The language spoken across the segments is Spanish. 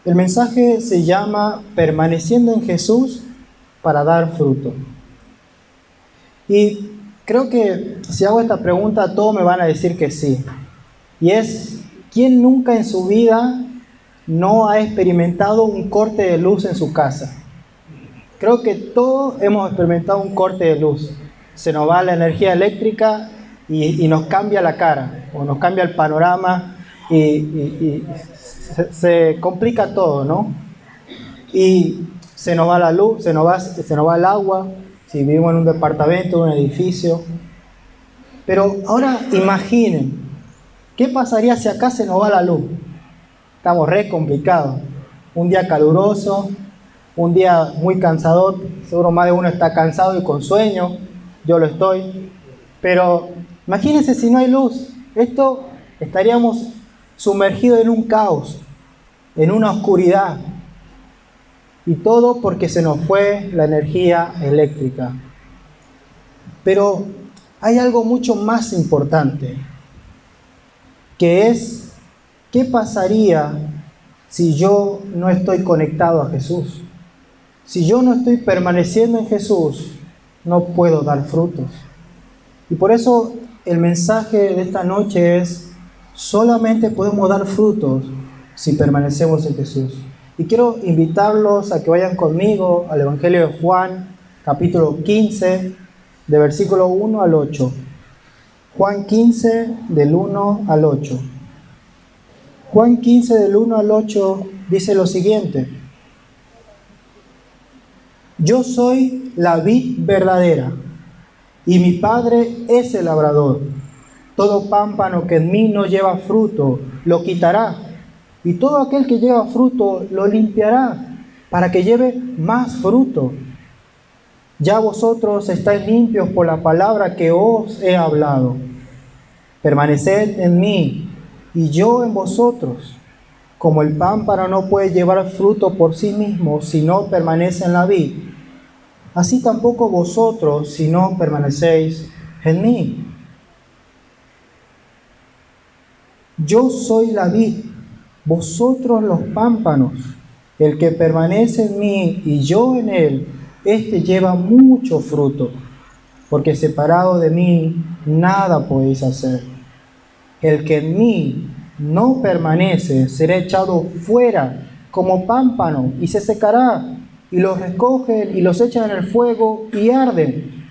El mensaje se llama Permaneciendo en Jesús para dar fruto. Y creo que si hago esta pregunta, todos me van a decir que sí. Y es, ¿quién nunca en su vida no ha experimentado un corte de luz en su casa? Creo que todos hemos experimentado un corte de luz. Se nos va la energía eléctrica y nos cambia la cara, o nos cambia el panorama y se complica todo, ¿no? Y se nos va la luz, se nos va el agua, si vivimos en un departamento, en un edificio. Pero ahora imaginen, ¿qué pasaría si acá se nos va la luz? Estamos re complicados. Un día caluroso, un día muy cansador, seguro más de uno está cansado y con sueño, yo lo estoy. Pero imagínense si no hay luz, estaríamos sumergidos en un caos, en una oscuridad. Y todo porque se nos fue la energía eléctrica. Pero hay algo mucho más importante, que es, ¿qué pasaría si yo no estoy conectado a Jesús? Si yo no estoy permaneciendo en Jesús, no puedo dar frutos. Y por eso el mensaje de esta noche es, solamente podemos dar frutos si permanecemos en Jesús. Y quiero invitarlos a que vayan conmigo al Evangelio de Juan, capítulo 15, de versículo 1 al 8. Juan 15, del 1 al 8. Juan 15, del 1 al 8, dice lo siguiente: Yo soy la vid verdadera, y mi Padre es el labrador. Todo pámpano que en mí no lleva fruto, lo quitará, y todo aquel que lleva fruto, lo limpiará, para que lleve más fruto. Ya vosotros estáis limpios por la palabra que os he hablado. Permaneced en mí, y yo en vosotros. Como el pámpano no puede llevar fruto por sí mismo si no permanece en la vid, así tampoco vosotros si no permanecéis en mí. Yo soy la vid, vosotros los pámpanos. El que permanece en mí y yo en él, éste lleva mucho fruto, porque separado de mí nada podéis hacer. El que en mí no permanece será echado fuera como pámpano y se secará, y los recogen y los echan en el fuego y arden.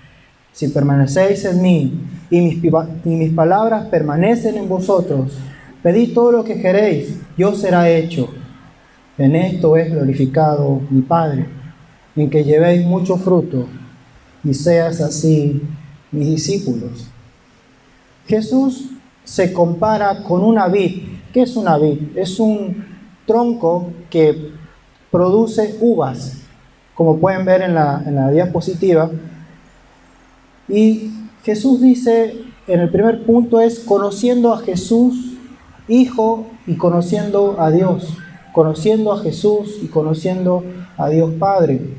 Si permanecéis en mí y mis palabras permanecen en vosotros, pedid todo lo que queréis y os será hecho. En esto es glorificado mi Padre, en que llevéis mucho fruto y seas así mis discípulos. Jesús se compara con una vid. ¿Qué es una vid? Es un tronco que produce uvas, como pueden ver en la diapositiva. Y Jesús dice, en el primer punto es conociendo a Jesús, Hijo, y conociendo a Dios. Conociendo a Jesús y conociendo a Dios Padre.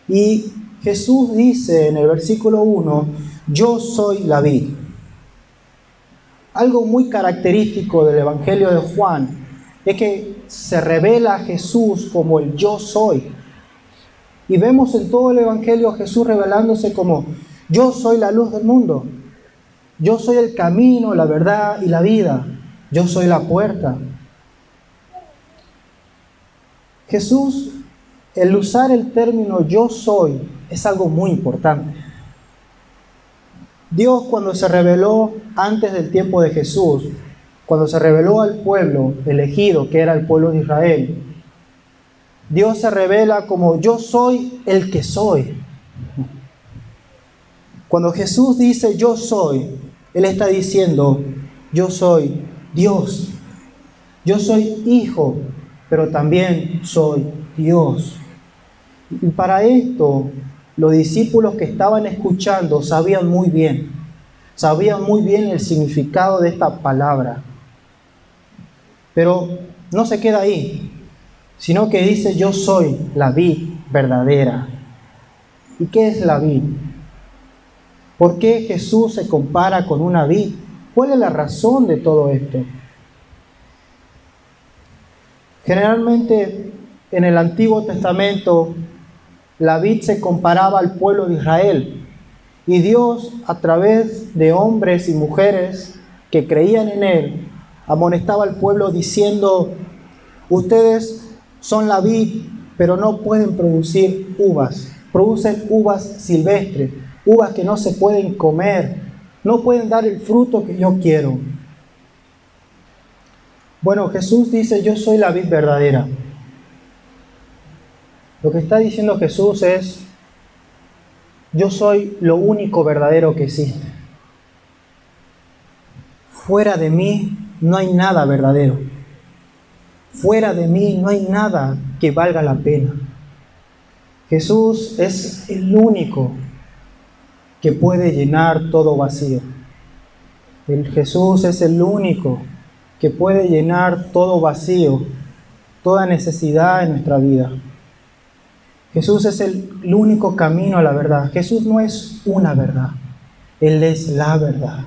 Y Jesús dice en el versículo 1, yo soy la vid. Algo muy característico del Evangelio de Juan es que se revela a Jesús como el yo soy. Y vemos en todo el Evangelio a Jesús revelándose como yo soy la luz del mundo. Yo soy el camino, la verdad y la vida. Yo soy la puerta. Jesús, el usar el término yo soy es algo muy importante. Dios, cuando se reveló antes del tiempo de Jesús, cuando se reveló al pueblo elegido, que era el pueblo de Israel, Dios se revela como yo soy el que soy. Cuando Jesús dice yo soy, Él está diciendo yo soy Dios. Yo soy hijo, pero también soy Dios. Y para esto, los discípulos que estaban escuchando sabían muy bien el significado de esta palabra. Pero no se queda ahí, sino que dice yo soy la vid verdadera. ¿Y qué es la vid? ¿Por qué Jesús se compara con una vid? ¿Cuál es la razón de todo esto? Generalmente en el Antiguo Testamento la vid se comparaba al pueblo de Israel y Dios, a través de hombres y mujeres que creían en Él, amonestaba al pueblo diciendo: ustedes son la vid, pero no pueden producir uvas. Producen uvas silvestres, uvas que no se pueden comer, no pueden dar el fruto que yo quiero. Bueno, Jesús dice: yo soy la vid verdadera. Lo que está diciendo Jesús es: yo soy lo único verdadero que existe. Fuera de mí no hay nada verdadero. Fuera de mí no hay nada que valga la pena. Jesús es el único que puede llenar todo vacío. Jesús es el único que puede llenar todo vacío, toda necesidad en nuestra vida. Jesús es el único camino a la verdad. Jesús no es una verdad, Él es la verdad.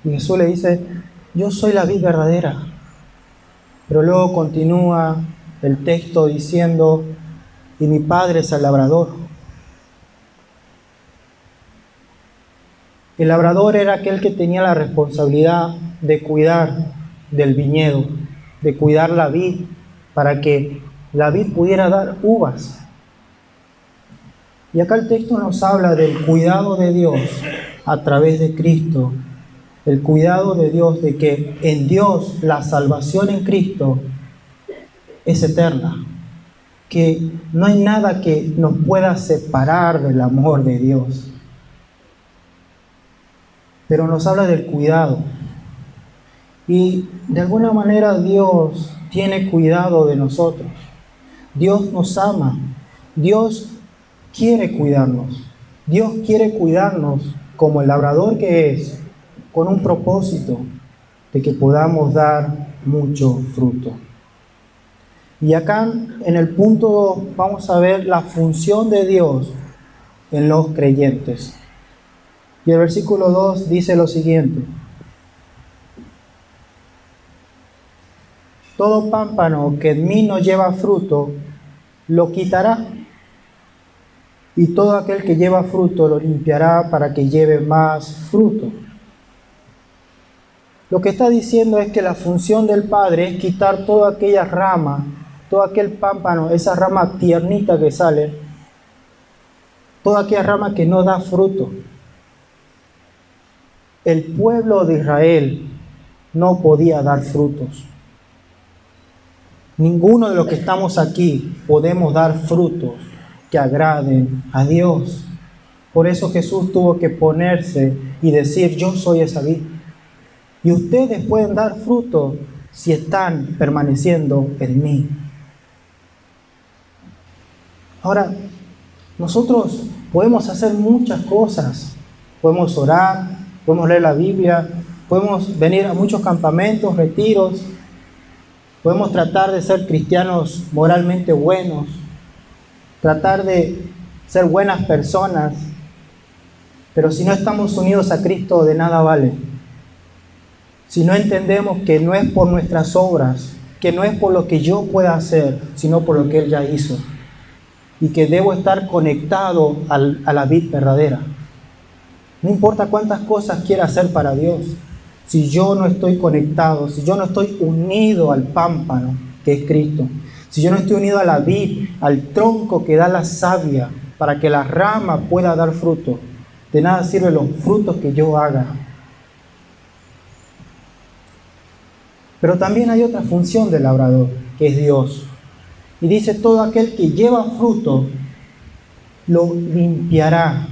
Y Jesús le dice: yo soy la vid verdadera. Pero luego continúa el texto diciendo: y mi Padre es el labrador. El labrador era aquel que tenía la responsabilidad de cuidar del viñedo, de cuidar la vid, para que la vid pudiera dar uvas. Y acá el texto nos habla del cuidado de Dios a través de Cristo, el cuidado de Dios, de que en Dios la salvación en Cristo es eterna, que no hay nada que nos pueda separar del amor de Dios. Pero nos habla del cuidado. Y de alguna manera Dios tiene cuidado de nosotros. Dios nos ama. Dios quiere cuidarnos. Dios quiere cuidarnos como el labrador que es, con un propósito de que podamos dar mucho fruto. Y acá en el punto 2 vamos a ver la función de Dios en los creyentes. Y el versículo 2 dice lo siguiente: todo pámpano que en mí no lleva fruto, lo quitará, y todo aquel que lleva fruto lo limpiará para que lleve más fruto. Lo que está diciendo es que la función del Padre es quitar toda aquella rama, todo aquel pámpano, esa rama tiernita que sale, toda aquella rama que no da fruto. El pueblo de Israel no podía dar frutos. Ninguno de los que estamos aquí podemos dar frutos que agraden a Dios. Por eso Jesús tuvo que ponerse y decir: yo soy esa vid. Y ustedes pueden dar fruto si están permaneciendo en mí. Ahora, nosotros podemos hacer muchas cosas. Podemos orar, podemos leer la Biblia, podemos venir a muchos campamentos, retiros, podemos tratar de ser cristianos moralmente buenos, tratar de ser buenas personas, pero si no estamos unidos a Cristo, de nada vale. Si no entendemos que no es por nuestras obras, que no es por lo que yo pueda hacer, sino por lo que Él ya hizo, y que debo estar conectado a la vid verdadera. No importa cuántas cosas quiera hacer para Dios, si yo no estoy conectado, si yo no estoy unido al pámpano que es Cristo, si yo no estoy unido a la vid, al tronco que da la savia para que la rama pueda dar fruto, de nada sirven los frutos que yo haga. Pero también hay otra función del labrador, que es Dios. Y dice: todo aquel que lleva fruto, lo limpiará.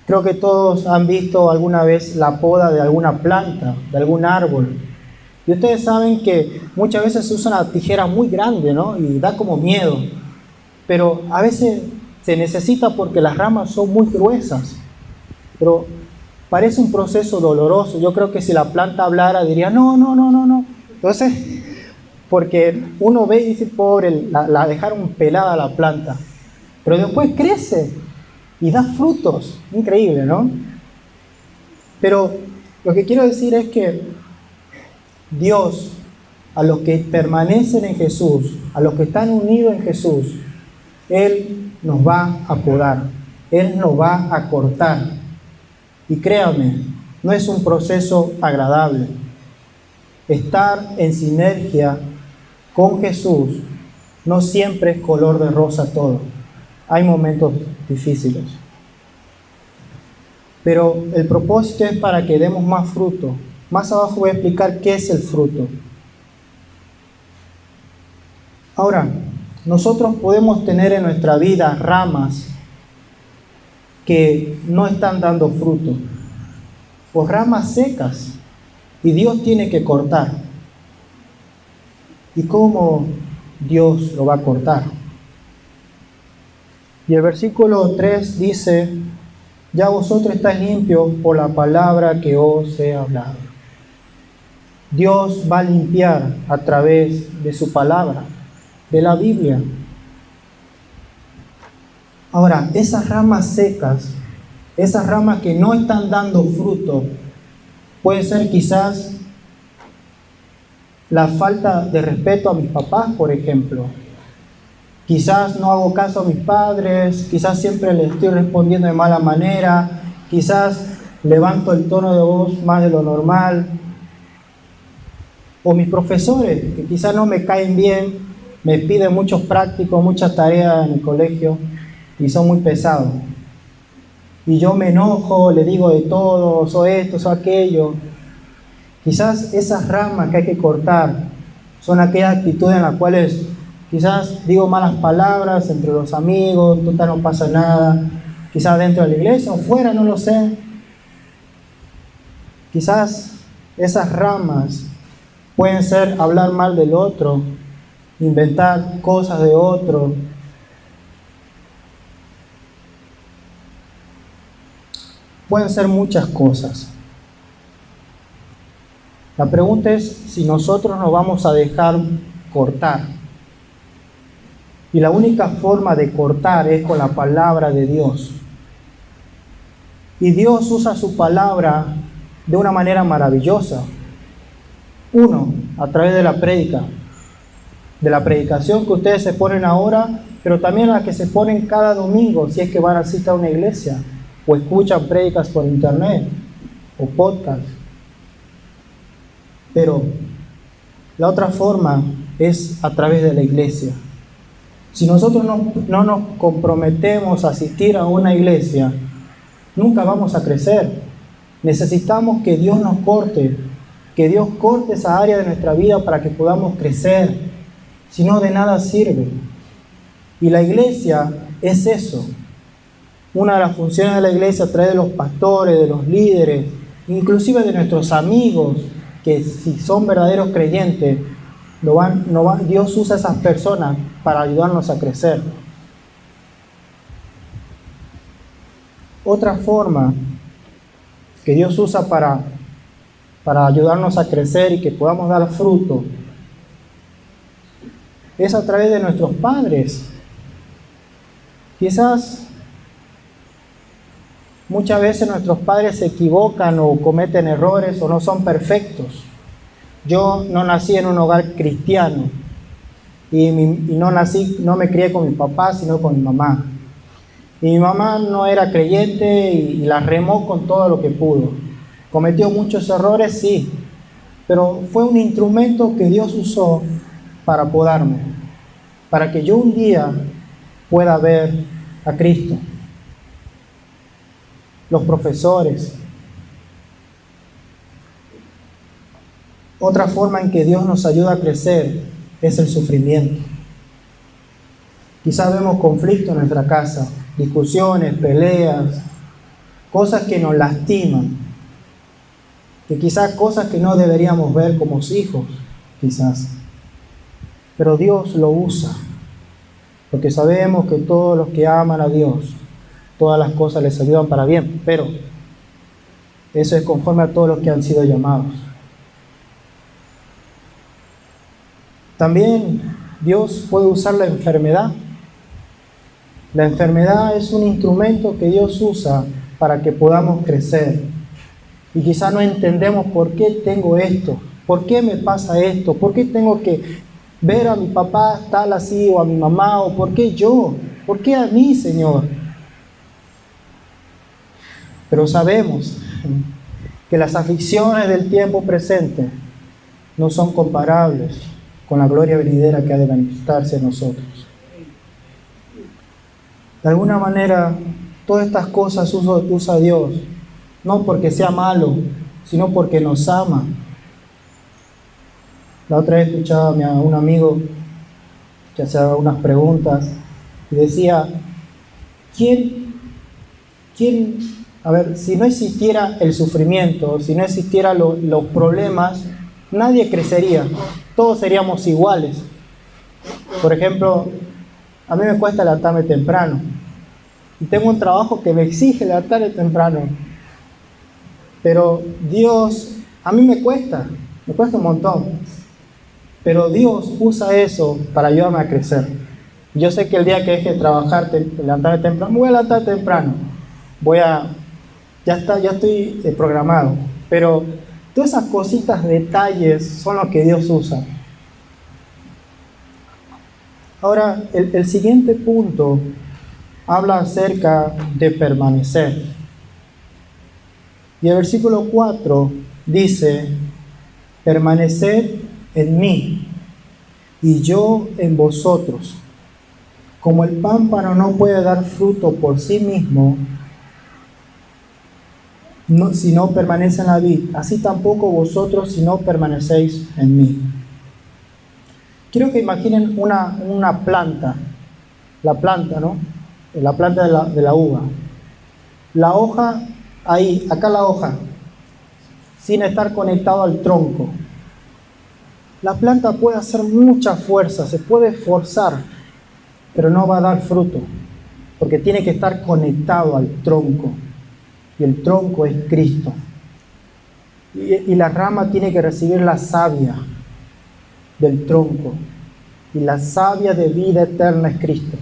Creo que todos han visto alguna vez la poda de alguna planta, de algún árbol. Y ustedes saben que muchas veces se usa una tijera muy grande, ¿no? Y da como miedo. Pero a veces se necesita porque las ramas son muy gruesas. Pero parece un proceso doloroso. Yo creo que si la planta hablara diría: no. Entonces, porque uno ve y dice: pobre, la dejaron pelada la planta. Pero después crece y da frutos. Increíble, ¿no? Pero lo que quiero decir es que Dios a los que permanecen en Jesús, a los que están unidos en Jesús, Él nos va a podar, Él nos va a cortar. Y créame, no es un proceso agradable. Estar en sinergia con Jesús no siempre es color de rosa todo. Hay momentos difíciles. Pero el propósito es para que demos más fruto. Más abajo voy a explicar qué es el fruto. Ahora, nosotros podemos tener en nuestra vida ramas que no están dando fruto, o ramas secas, y Dios tiene que cortar. ¿Y cómo Dios lo va a cortar? Y el versículo 3 dice: ya vosotros estáis limpios por la palabra que os he hablado. Dios va a limpiar a través de su palabra, de la Biblia. Ahora, esas ramas secas, esas ramas que no están dando fruto, puede ser quizás la falta de respeto a mis papás, por ejemplo. Quizás no hago caso a mis padres, quizás siempre les estoy respondiendo de mala manera, quizás levanto el tono de voz más de lo normal. O mis profesores, que quizás no me caen bien, me piden muchos prácticos, muchas tareas en el colegio y son muy pesados. Y yo me enojo, le digo de todo, soy esto, soy aquello. Quizás esas ramas que hay que cortar son aquellas actitudes en las cuales quizás digo malas palabras entre los amigos, total no pasa nada, quizás dentro de la iglesia o fuera, no lo sé. Quizás esas ramas pueden ser hablar mal del otro, inventar cosas de otro. Pueden ser muchas cosas. La pregunta es si nosotros nos vamos a dejar cortar. Y la única forma de cortar es con la palabra de Dios. Y Dios usa su palabra de una manera maravillosa. Uno, a través de la prédica, de la predicación que ustedes se ponen ahora, pero también la que se ponen cada domingo, si es que van a asistir a una iglesia, o escuchan prédicas por internet, o podcast. Pero la otra forma es a través de la iglesia. Si nosotros no nos comprometemos a asistir a una iglesia, nunca vamos a crecer. Necesitamos que Dios nos corte, que Dios corte esa área de nuestra vida para que podamos crecer. Si no, de nada sirve. Y la iglesia es eso. Una de las funciones de la iglesia a través de los pastores, de los líderes, inclusive de nuestros amigos, que si son verdaderos creyentes, Dios usa a esas personas para ayudarnos a crecer. Otra forma que Dios usa para ayudarnos a crecer y que podamos dar fruto es a través de nuestros padres. Quizás muchas veces nuestros padres se equivocan o cometen errores o no son perfectos. Yo no nací en un hogar cristiano y no me crié con mi papá, sino con mi mamá. Y mi mamá no era creyente y la remó con todo lo que pudo. Cometió muchos errores, sí, pero fue un instrumento que Dios usó para podarme, para que yo un día pueda ver a Cristo. Los profesores. Otra forma en que Dios nos ayuda a crecer es el sufrimiento. Quizás vemos conflictos en nuestra casa, discusiones, peleas, cosas que nos lastiman, que quizás cosas que no deberíamos ver como hijos, quizás. Pero Dios lo usa, porque sabemos que todos los que aman a Dios, todas las cosas les ayudan para bien, pero eso es conforme a todos los que han sido llamados. También Dios puede usar la enfermedad. La enfermedad es un instrumento que Dios usa para que podamos crecer. Y quizás no entendemos por qué tengo esto. ¿Por qué me pasa esto? ¿Por qué tengo que ver a mi papá tal así o a mi mamá? ¿O por qué yo? ¿Por qué a mí, Señor? Pero sabemos que las aflicciones del tiempo presente no son comparables con la gloria venidera que ha de manifestarse en nosotros. De alguna manera, todas estas cosas usa Dios, no porque sea malo, sino porque nos ama. La otra vez escuchaba a un amigo que hacía unas preguntas y decía, ¿quién, a ver, si no existiera el sufrimiento, si no existieran los problemas, nadie crecería, todos seríamos iguales? Por ejemplo, a mí me cuesta levantarme temprano y tengo un trabajo que me exige levantarme temprano, pero Dios, a mí me cuesta un montón, pero Dios usa eso para ayudarme a crecer. Yo sé que el día que deje de trabajar, levantarme temprano, me voy a levantar temprano, ya estoy programado, pero todas esas cositas, detalles, son los que Dios usa. Ahora, el siguiente punto habla acerca de permanecer. Y el versículo 4 dice, permaneced en mí y yo en vosotros. Como el pámpano no puede dar fruto por sí mismo, si no permanece en la vid, así tampoco vosotros si no permanecéis en mí. Quiero que imaginen una planta, la planta, ¿no? La planta de la uva. La hoja, ahí, acá la hoja, sin estar conectado al tronco. La planta puede hacer mucha fuerza, se puede esforzar, pero no va a dar fruto, porque tiene que estar conectado al tronco. Y el tronco es Cristo. Y la rama tiene que recibir la savia del tronco. Y la savia de vida eterna es Cristo.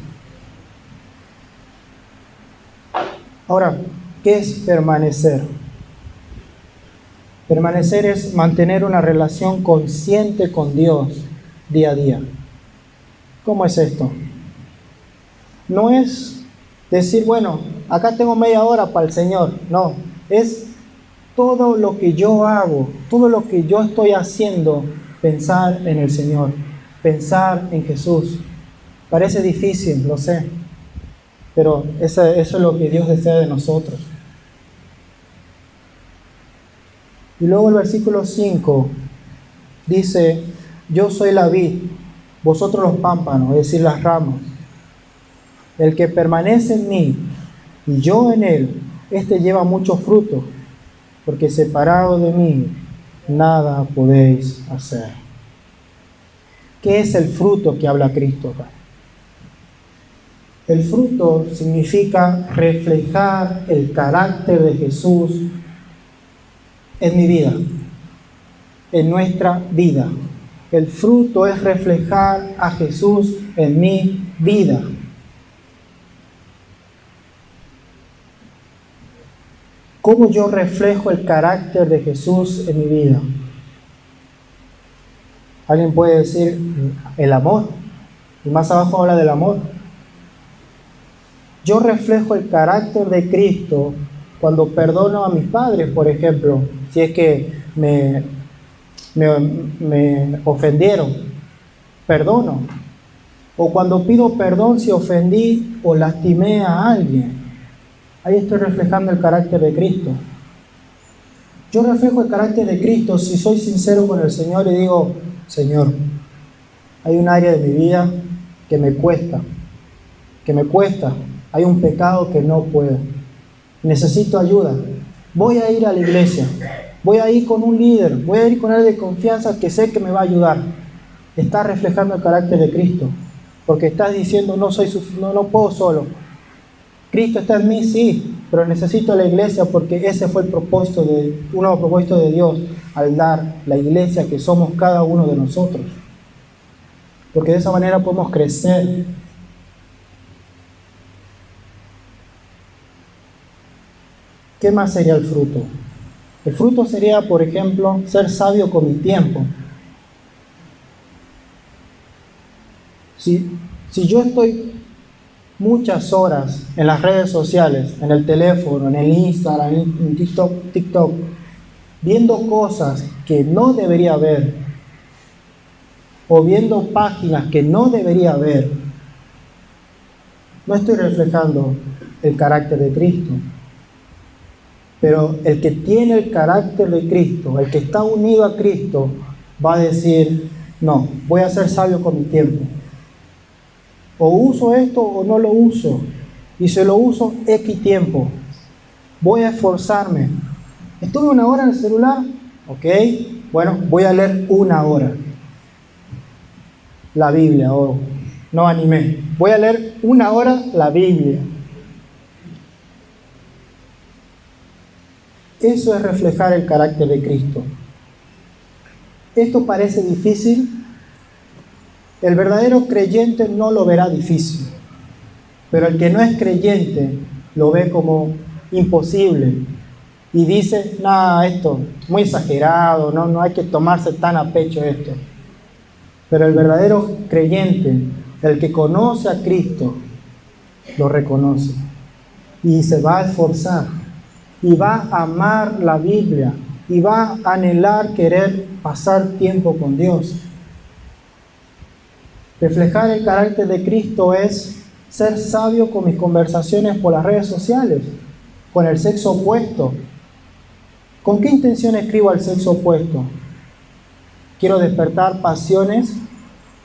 Ahora, ¿qué es permanecer? Permanecer es mantener una relación consciente con Dios día a día. ¿Cómo es esto? No es decir, bueno, acá tengo media hora para el Señor. No, es todo lo que yo hago, todo lo que yo estoy haciendo, pensar en el Señor, pensar en Jesús. Parece difícil, lo sé, pero eso es lo que Dios desea de nosotros. Y luego el versículo 5 dice, yo soy la vid, vosotros los pámpanos, es decir, las ramas. El que permanece en mí y yo en él, este lleva mucho fruto, porque separado de mí nada podéis hacer. ¿Qué es el fruto que habla Cristo acá? El fruto significa reflejar el carácter de Jesús en mi vida, en nuestra vida. El fruto es reflejar a Jesús en mi vida. ¿Cómo yo reflejo el carácter de Jesús en mi vida? Alguien puede decir el amor, y más abajo habla del amor. Yo reflejo el carácter de Cristo cuando perdono a mis padres, por ejemplo, si es que me ofendieron, perdono. O cuando pido perdón si ofendí o lastimé a alguien. Ahí estoy reflejando el carácter de Cristo. Yo reflejo el carácter de Cristo si soy sincero con el Señor y digo, Señor, hay un área de mi vida que me cuesta, hay un pecado que no puedo, necesito ayuda, voy a ir a la iglesia, voy a ir con un líder, voy a ir con alguien de confianza que sé que me va a ayudar. Estás reflejando el carácter de Cristo, porque estás diciendo, no puedo solo. Cristo está en mí, sí, pero necesito la iglesia porque ese fue uno de los propósitos de Dios al dar la iglesia que somos cada uno de nosotros. Porque de esa manera podemos crecer. ¿Qué más sería el fruto? El fruto sería, por ejemplo, ser sabio con mi tiempo. Si yo estoy muchas horas en las redes sociales, en el teléfono, en el Instagram, en TikTok, viendo cosas que no debería ver, o viendo páginas que no debería ver, no estoy reflejando el carácter de Cristo. Pero el que tiene el carácter de Cristo, el que está unido a Cristo, va a decir, no, voy a ser sabio con mi tiempo. O uso esto o no lo uso. Y si lo uso, X tiempo. Voy a esforzarme. ¿Estuve 1 hora en el celular? Ok, bueno, voy a leer 1 hora. La Biblia, o no animé. Voy a leer 1 hora la Biblia. Eso es reflejar el carácter de Cristo. Esto parece difícil. El verdadero creyente no lo verá difícil, pero el que no es creyente lo ve como imposible y dice, nada, esto muy exagerado, no hay que tomarse tan a pecho esto. Pero el verdadero creyente, el que conoce a Cristo, lo reconoce y se va a esforzar y va a amar la Biblia y va a anhelar querer pasar tiempo con Dios. Reflejar el carácter de Cristo es ser sabio con mis conversaciones por las redes sociales, con el sexo opuesto. ¿Con qué intención escribo al sexo opuesto? ¿Quiero despertar pasiones?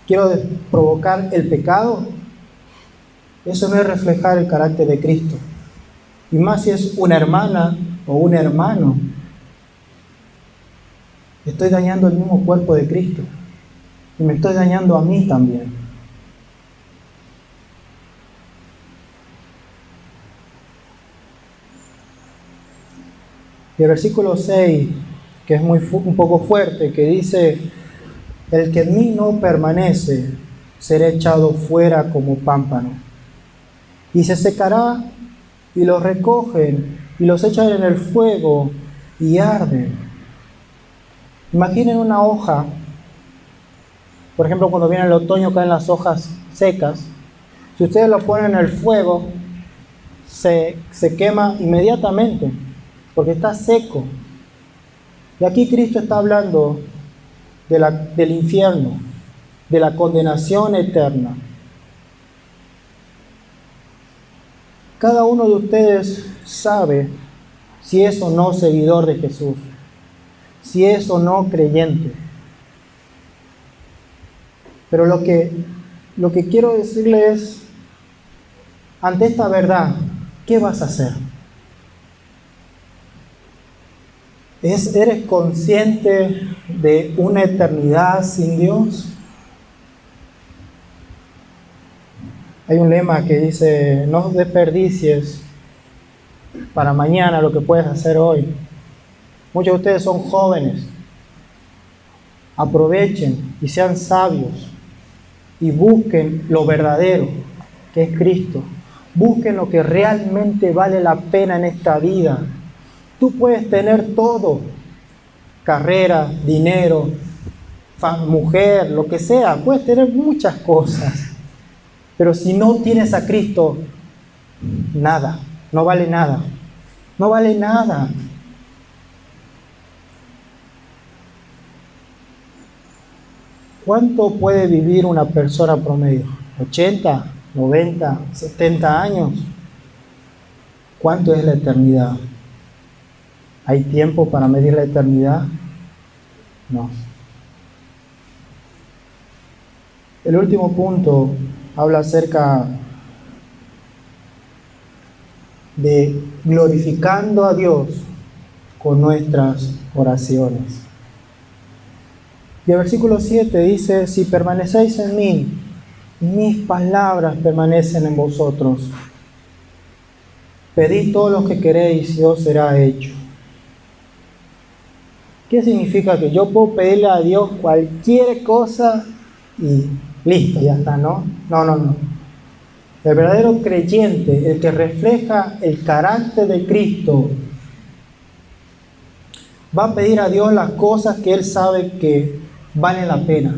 ¿Quiero provocar el pecado? Eso no es reflejar el carácter de Cristo. Y más si es una hermana o un hermano. Estoy dañando el mismo cuerpo de Cristo. Y me estoy dañando a mí también. Y el versículo 6, que es un poco fuerte, que dice, el que en mí no permanece, será echado fuera como pámpano. Y se secará, y los recogen, y los echan en el fuego, y arden. Imaginen una hoja. Por ejemplo, cuando viene el otoño caen las hojas secas. Si ustedes lo ponen en el fuego, se quema inmediatamente, porque está seco. Y aquí Cristo está hablando del infierno, de la condenación eterna. Cada uno de ustedes sabe si es o no seguidor de Jesús, si es o no creyente. Pero lo que quiero decirle es, ante esta verdad, ¿qué vas a hacer? ¿Eres consciente de una eternidad sin Dios? Hay un lema que dice, no desperdicies para mañana lo que puedes hacer hoy. Muchos de ustedes son jóvenes. Aprovechen y sean sabios y busquen lo verdadero, que es Cristo. Busquen lo que realmente vale la pena en esta vida. Tú puedes tener todo, carrera, dinero, mujer, lo que sea, puedes tener muchas cosas, pero si no tienes a Cristo, nada, no vale nada, no vale nada. ¿Cuánto puede vivir una persona promedio? ¿80, 90, 70 años? ¿Cuánto es la eternidad? ¿Hay tiempo para medir la eternidad? No. El último punto habla acerca de glorificando a Dios con nuestras oraciones. Y el versículo 7 dice, si permanecéis en mí, mis palabras permanecen en vosotros. Pedid todo lo que queréis y os será hecho. ¿Qué significa? Que yo puedo pedirle a Dios cualquier cosa y listo, ya está, ¿no? No. El verdadero creyente, el que refleja el carácter de Cristo, Va a pedir a Dios las cosas que Él sabe que valen la pena.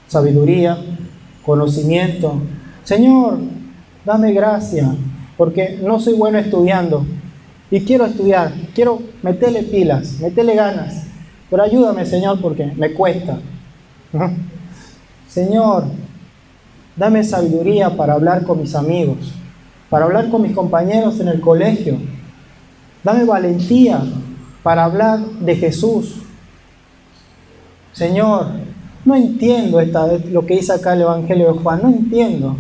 Sabiduría, conocimiento. Señor, dame gracia, porque no soy bueno estudiando y quiero estudiar, quiero meterle pilas, meterle ganas, pero ayúdame, Señor, porque me cuesta. Señor, dame sabiduría para hablar con mis amigos, para hablar con mis compañeros en el colegio. Dame valentía para hablar de Jesús. Señor, no entiendo lo que dice acá el Evangelio de Juan, no entiendo.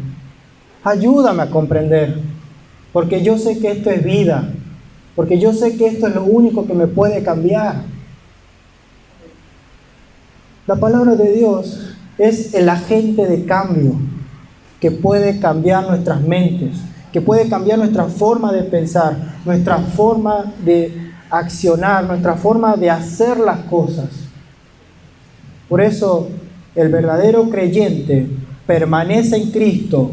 Ayúdame a comprender, porque yo sé que esto es vida, porque yo sé que esto es lo único que me puede cambiar. La palabra de Dios es el agente de cambio que puede cambiar nuestras mentes, que puede cambiar nuestra forma de pensar, nuestra forma de accionar, nuestra forma de hacer las cosas. Por eso el verdadero creyente permanece en Cristo,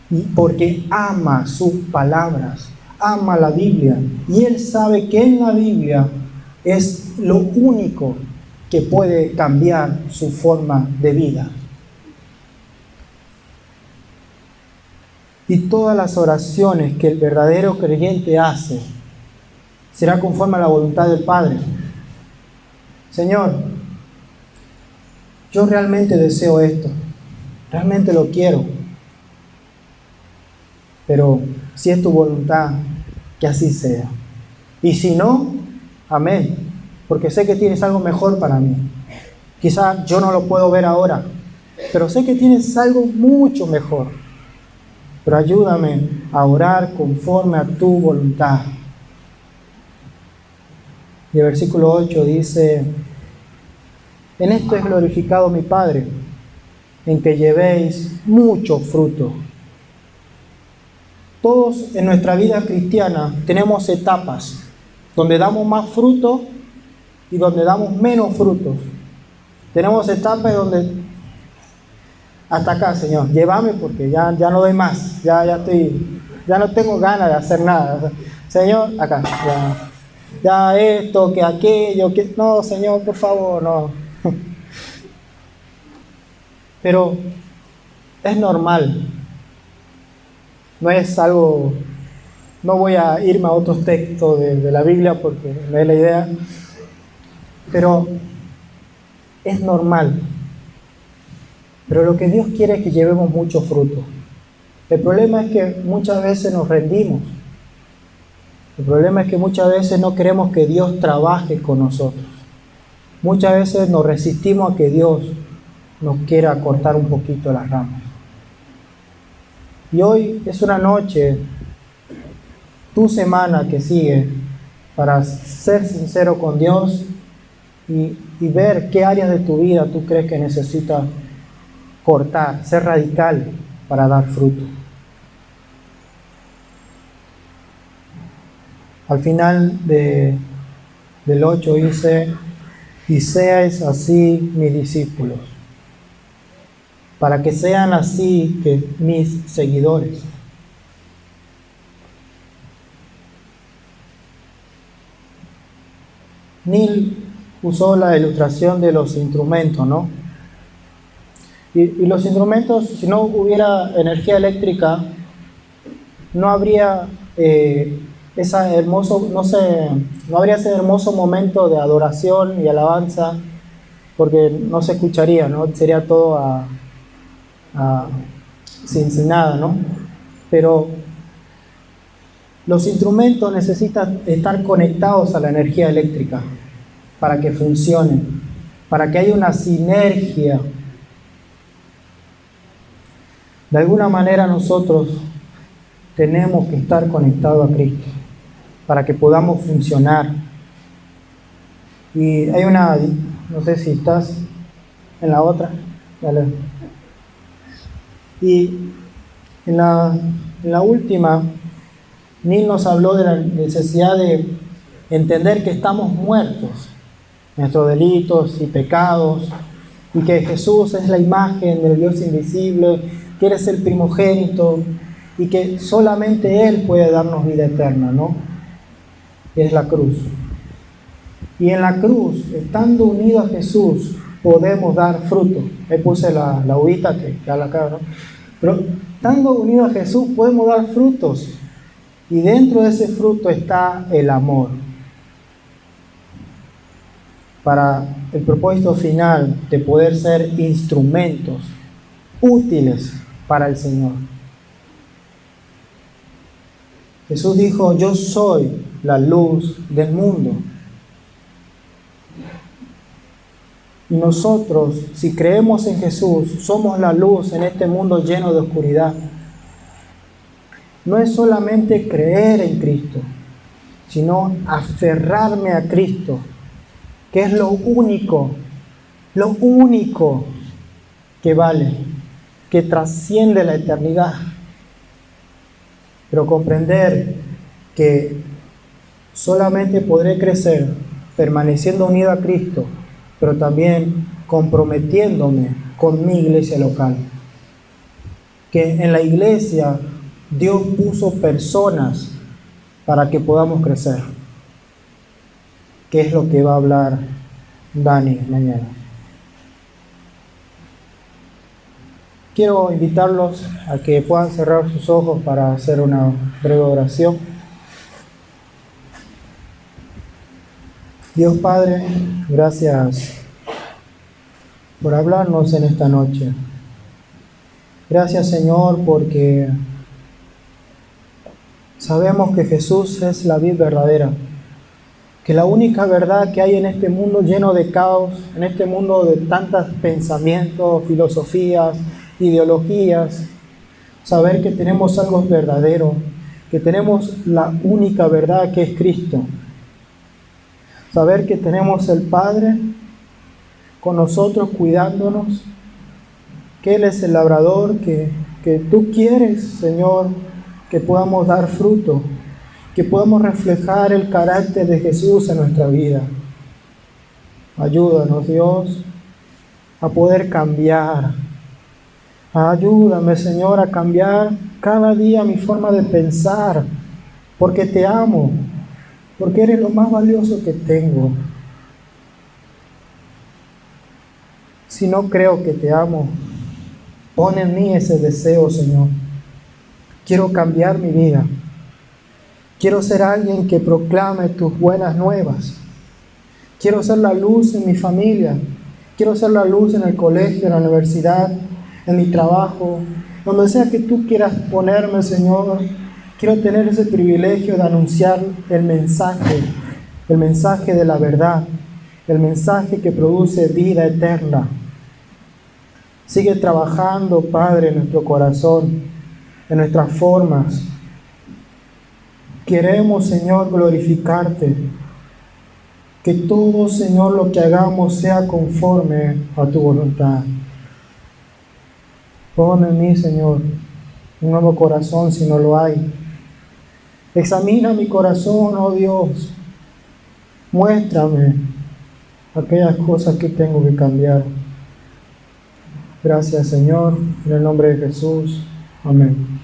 y porque ama sus palabras, ama la Biblia, y él sabe que en la Biblia es lo único que puede cambiar su forma de vida. Y todas las oraciones que el verdadero creyente hace será conforme a la voluntad del Padre. Señor, yo realmente deseo esto, realmente lo quiero, pero si es tu voluntad, que así sea. Y si no, amén, porque sé que tienes algo mejor para mí. Quizá yo no lo puedo ver ahora, pero sé que tienes algo mucho mejor. Pero ayúdame a orar conforme a tu voluntad. Y el versículo 8 dice: en esto es glorificado mi Padre, en que llevéis mucho fruto. Todos en nuestra vida cristiana tenemos etapas donde damos más fruto y donde damos menos frutos. Tenemos etapas donde hasta acá, Señor, llévame porque ya no doy más, ya no tengo ganas de hacer nada. Señor, acá, ya esto, que aquello, que no, Señor, por favor, no. Pero es normal. No es algo, no voy a irme a otros textos de la Biblia porque no es la idea, pero es normal. Pero lo que Dios quiere es que llevemos mucho fruto. El problema es que muchas veces nos rendimos. El problema es que muchas veces no queremos que Dios trabaje con nosotros. Muchas veces nos resistimos a que Dios nos quiera cortar un poquito las ramas. Y hoy es una noche, tu semana que sigue, para ser sincero con Dios y ver qué áreas de tu vida tú crees que necesitas cortar, ser radical para dar fruto. Al final del 8 dice: y seáis así mis discípulos, para que sean así que mis seguidores. Neil usó la ilustración de los instrumentos, ¿no? Y los instrumentos, si no hubiera energía eléctrica, no habría no habría ese hermoso momento de adoración y alabanza, porque no se escucharía, ¿no? Sería todo sin nada, ¿no? Pero los instrumentos necesitan estar conectados a la energía eléctrica para que funcionen, para que haya una sinergia. De alguna manera nosotros tenemos que estar conectados a Cristo para que podamos funcionar. Y hay no sé si estás en la otra, dale. Y en la última, Neil nos habló de la necesidad de entender que estamos muertos, nuestros delitos y pecados, y que Jesús es la imagen del Dios invisible, que eres el primogénito, y que solamente Él puede darnos vida eterna, ¿no? Es la cruz. Y en la cruz, estando unidos a Jesús, podemos dar fruto. Ahí puse la uvita que habla acá, ¿no? Pero estando unidos a Jesús podemos dar frutos. Y dentro de ese fruto está el amor. Para el propósito final de poder ser instrumentos útiles para el Señor. Jesús dijo: yo soy la luz del mundo. Y nosotros, si creemos en Jesús, somos la luz en este mundo lleno de oscuridad. No es solamente creer en Cristo, sino aferrarme a Cristo, que es lo único que vale, que trasciende la eternidad. Pero comprender que solamente podré crecer permaneciendo unido a Cristo, pero también comprometiéndome con mi iglesia local. Que en la iglesia Dios puso personas para que podamos crecer. Que es lo que va a hablar Dani mañana. Quiero invitarlos a que puedan cerrar sus ojos para hacer una breve oración. Dios Padre, gracias por hablarnos en esta noche. Gracias, Señor, porque sabemos que Jesús es la vid verdadera, que la única verdad que hay en este mundo lleno de caos, en este mundo de tantos pensamientos, filosofías, ideologías, saber que tenemos algo verdadero, que tenemos la única verdad que es Cristo. Saber que tenemos el Padre con nosotros cuidándonos, que Él es el labrador, que Tú quieres, Señor, que podamos dar fruto, que podamos reflejar el carácter de Jesús en nuestra vida. Ayúdanos, Dios, a poder cambiar. Ayúdame, Señor, a cambiar cada día mi forma de pensar, porque te amo, porque eres lo más valioso que tengo. Si no creo que te amo, pon en mí ese deseo, Señor. Quiero cambiar mi vida. Quiero ser alguien que proclame tus buenas nuevas. Quiero ser la luz en mi familia. Quiero ser la luz en el colegio, en la universidad, en mi trabajo, donde sea que tú quieras ponerme, Señor. Quiero tener ese privilegio de anunciar el mensaje de la verdad, el mensaje que produce vida eterna. Sigue trabajando, Padre, en nuestro corazón, en nuestras formas. Queremos, Señor, glorificarte. Que todo, Señor, lo que hagamos sea conforme a tu voluntad. Pon en mí, Señor, un nuevo corazón si no lo hay. Examina mi corazón, oh Dios. Muéstrame aquellas cosas que tengo que cambiar. Gracias, Señor, en el nombre de Jesús. Amén.